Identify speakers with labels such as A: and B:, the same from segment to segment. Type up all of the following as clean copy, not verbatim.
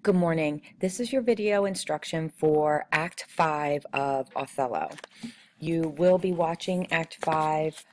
A: Good morning. This is your video instruction for Act 5 of Othello. You will be watching Act 5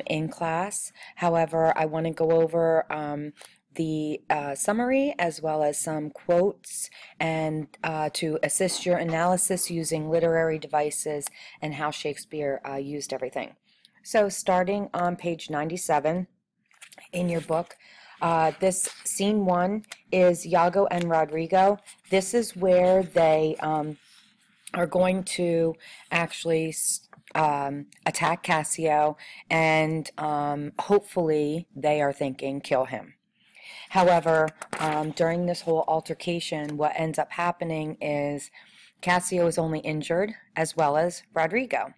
A: in class. However, I want to go over the summary as well as some quotes and to assist your analysis using literary devices and how Shakespeare used everything. So starting on page 97 in your book, this scene 1 is Iago and Rodrigo. This is where they are going to actually attack Cassio, and hopefully they are thinking kill him. However, during this whole altercation, what ends up happening is Cassio is only injured as well as Rodrigo.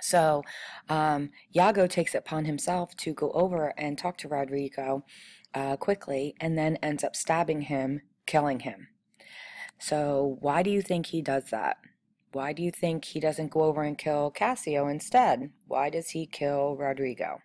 A: So Iago takes it upon himself to go over and talk to Rodrigo quickly, and then ends up stabbing him, killing him. So why do you think he does that? Why do you think he doesn't go over and kill Cassio instead? Why does he kill Rodrigo?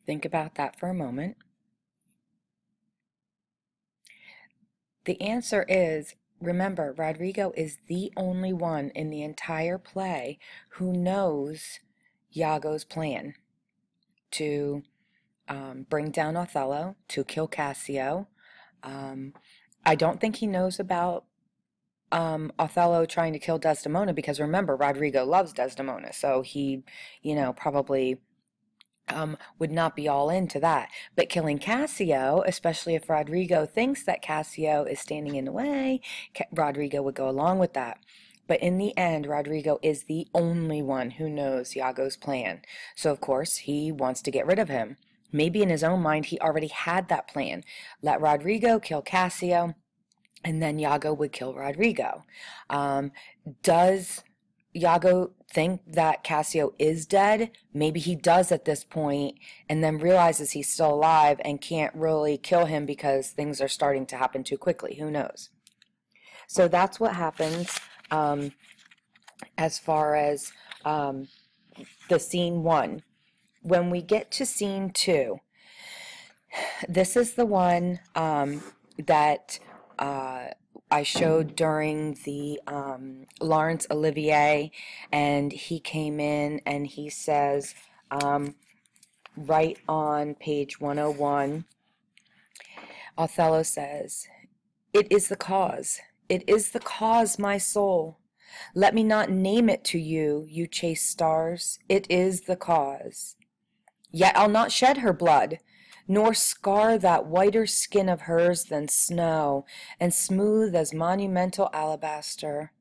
A: Think about that for a moment. The answer is, remember, Rodrigo is the only one in the entire play who knows Iago's plan to bring down Othello, to kill Cassio. I don't think he knows about Othello trying to kill Desdemona, because remember, Rodrigo loves Desdemona, so he, probably would not be all into that. But killing Cassio, especially if Rodrigo thinks that Cassio is standing in the way, Rodrigo would go along with that. But in the end, Rodrigo is the only one who knows Iago's plan. So of course, he wants to get rid of him. Maybe in his own mind, he already had that plan. Let Rodrigo kill Cassio, and then Iago would kill Rodrigo. Does Iago think that Cassio is dead? Maybe he does at this point, and then realizes he's still alive and can't really kill him because things are starting to happen too quickly. Who knows? So that's what happens as far as the scene 1. When we get to scene 2, this is the one that I showed during the Laurence Olivier, and he came in and he says, right on page 101, Othello says, "It is the cause, it is the cause, my soul. Let me not name it to you, you chaste stars, it is the cause. Yet I'll not shed her blood, nor scar that whiter skin of hers than snow, and smooth as monumental alabaster.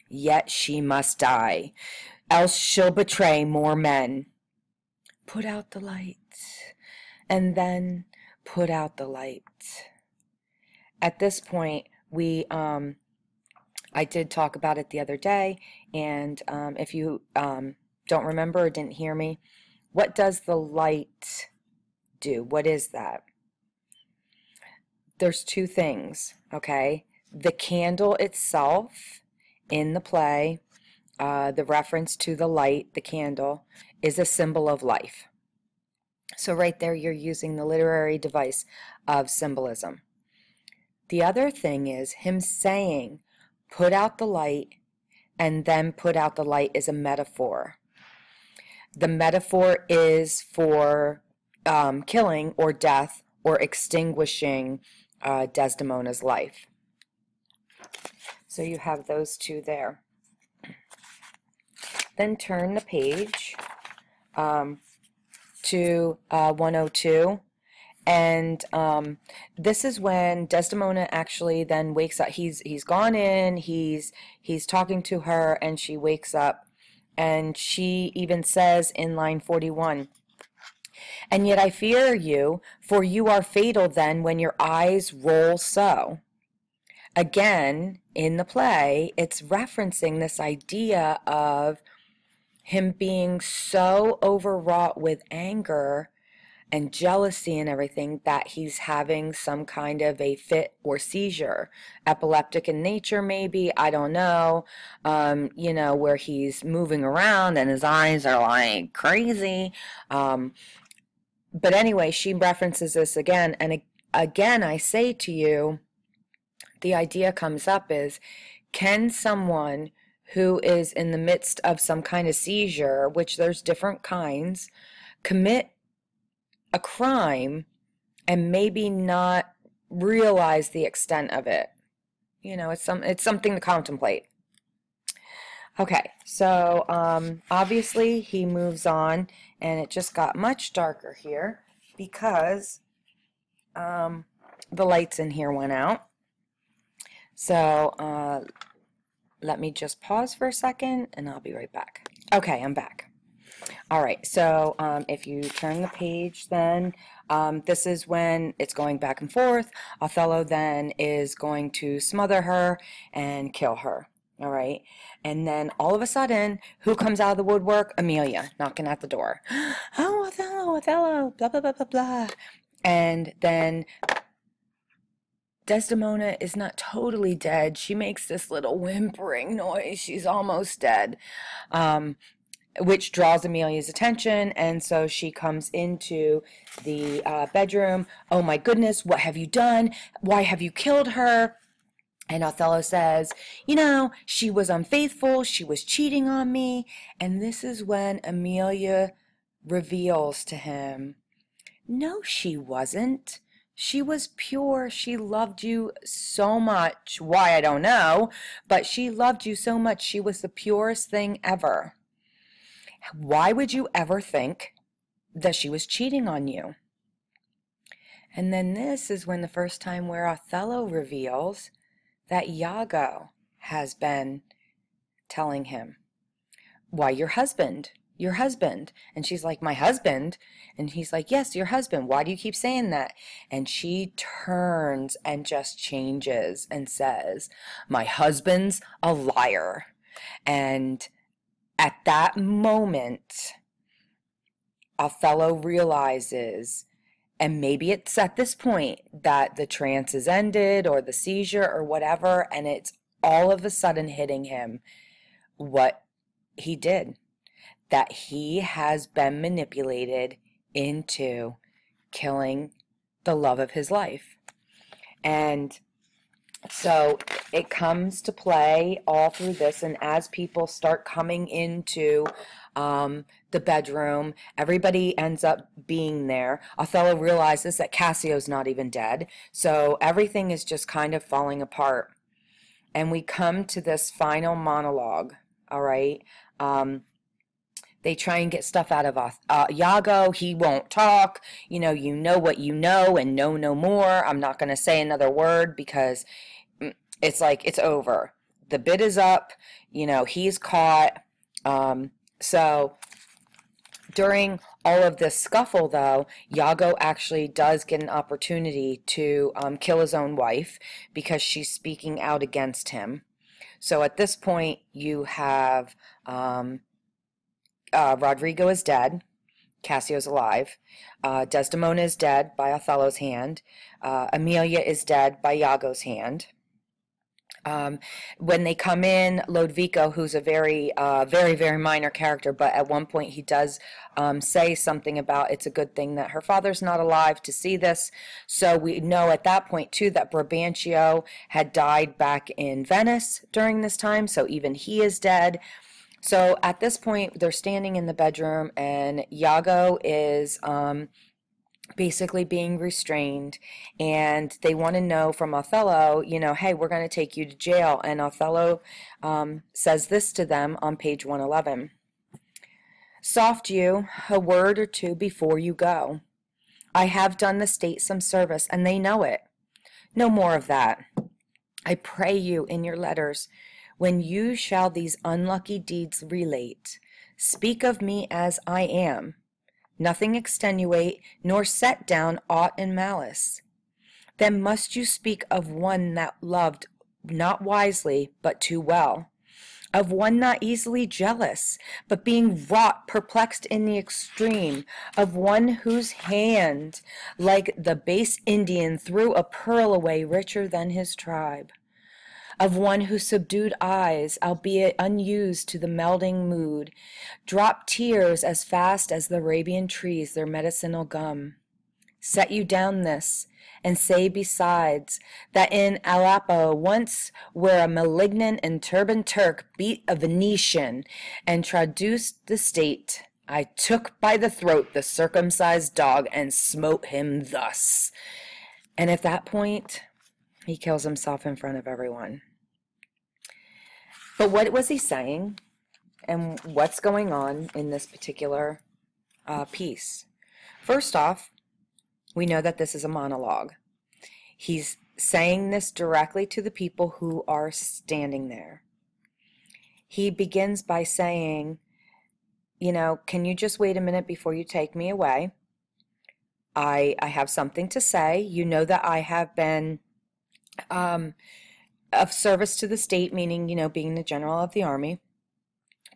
A: Yet she must die, else she'll betray more men. Put out the light, and then put out the light." At this point, I did talk about it the other day, and if you don't remember or didn't hear me, what does the light do? What is that? There's two things, okay? The candle itself in the play, the reference to the light, the candle, is a symbol of life. So right there you're using the literary device of symbolism. The other thing is him saying, put out the light, and then put out the light is a metaphor. The metaphor is for killing or death or extinguishing Desdemona's life. So you have those two there. Then turn the page to 102. And this is when Desdemona actually then wakes up. He's gone in, he's talking to her, and she wakes up. And she even says in line 41, "And yet I fear you, for you are fatal then when your eyes roll so." Again, in the play, it's referencing this idea of him being so overwrought with anger and jealousy and everything that he's having some kind of a fit or seizure, epileptic in nature maybe, I don't know, where he's moving around and his eyes are like crazy. But anyway, she references this again, and again, I say to you, the idea comes up is, can someone who is in the midst of some kind of seizure, which there's different kinds, commit a crime and maybe not realize the extent of it? You know, it's something to contemplate. Okay, so obviously he moves on, and it just got much darker here because the lights in here went out. So let me just pause for a second, and I'll be right back. Okay, I'm back. All right, so if you turn the page, then this is when it's going back and forth. Othello then is going to smother her and kill her. All right, and then all of a sudden, who comes out of the woodwork? Amelia, knocking at the door. Oh, Othello, Othello, blah, blah, blah, blah, blah. And then Desdemona is not totally dead. She makes this little whimpering noise. She's almost dead, which draws Amelia's attention, and so she comes into the bedroom. Oh my goodness, what have you done? Why have you killed her? And Othello says, you know, she was unfaithful. She was cheating on me. And this is when Amelia reveals to him, no, she wasn't. She was pure. She loved you so much. Why, I don't know, but she loved you so much. She was the purest thing ever. Why would you ever think that she was cheating on you? And then this is when the first time where Othello reveals that Iago has been telling him, why, your husband. And she's like, my husband? And he's like, yes, your husband. Why do you keep saying that? And she turns and just changes and says, my husband's a liar. And at that moment, Othello realizes, and maybe it's at this point that the trance is ended or the seizure or whatever, and it's all of a sudden hitting him what he did, that he has been manipulated into killing the love of his life. And so it comes to play all through this, and as people start coming into the bedroom, everybody ends up being there. Othello realizes that Cassio's not even dead, so everything is just kind of falling apart. And we come to this final monologue, all right? They try and get stuff out of Iago. He won't talk. You know what you know, and know no more. I'm not going to say another word because it's like it's over. The bid is up. He's caught. So during all of this scuffle, though, Iago actually does get an opportunity to kill his own wife because she's speaking out against him. So at this point, you have Rodrigo is dead. Cassio's alive. Desdemona is dead by Othello's hand. Amelia is dead by Iago's hand. When they come in, Lodovico, who's a very, very minor character, but at one point he does say something about it's a good thing that her father's not alive to see this. So we know at that point, too, that Brabantio had died back in Venice during this time, so even he is dead. So at this point, they're standing in the bedroom, and Iago is basically being restrained, and they want to know from Othello, hey, we're going to take you to jail. And Othello says this to them on page 111. Soft you, a word or two before you go. I have done the state some service, and they know it. No more of that. I pray you in your letters, when you shall these unlucky deeds relate, speak of me as I am, nothing extenuate, nor set down aught in malice. Then must you speak of one that loved not wisely, but too well, of one not easily jealous, but being wrought, perplexed in the extreme, of one whose hand, like the base Indian, threw a pearl away richer than his tribe, of one whose subdued eyes, albeit unused to the melding mood, drop tears as fast as the Arabian trees their medicinal gum. Set you down this, and say besides that in Aleppo once where a malignant and turbaned Turk beat a Venetian and traduced the state, I took by the throat the circumcised dog and smote him thus. And at that point, he kills himself in front of everyone. But what was he saying, and what's going on in this particular piece? First off, we know that this is a monologue. He's saying this directly to the people who are standing there. He begins by saying, you know, can you just wait a minute before you take me away? I have something to say. You know that I have been of service to the state, meaning, you know, being the general of the army.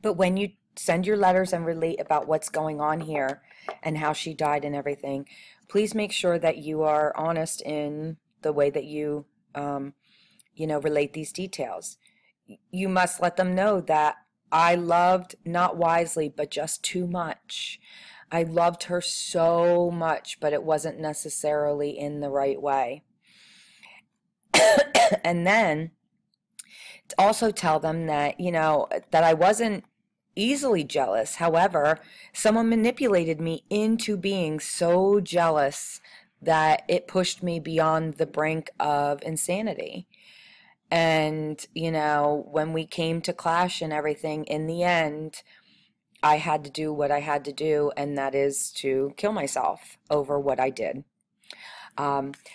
A: But when you send your letters and relate about what's going on here and how she died and everything, please make sure that you are honest in the way that you, you know, relate these details. You must let them know that I loved not wisely, but just too much. I loved her so much, but it wasn't necessarily in the right way. And then also tell them that, you know, that I wasn't easily jealous. However, someone manipulated me into being so jealous that it pushed me beyond the brink of insanity. And, you know, when we came to clash and everything, in the end, I had to do what I had to do, and that is to kill myself over what I did.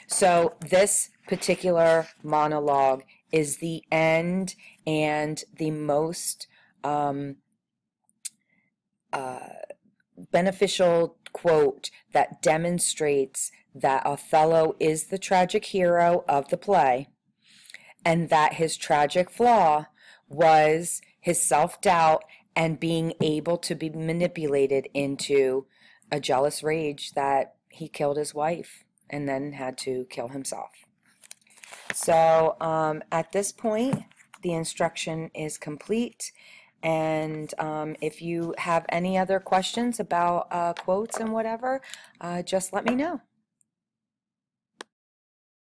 A: So this particular monologue is the end and the most beneficial quote that demonstrates that Othello is the tragic hero of the play, and that his tragic flaw was his self-doubt and being able to be manipulated into a jealous rage that he killed his wife and then had to kill himself. So at this point, the instruction is complete. And if you have any other questions about quotes and whatever, just let me know.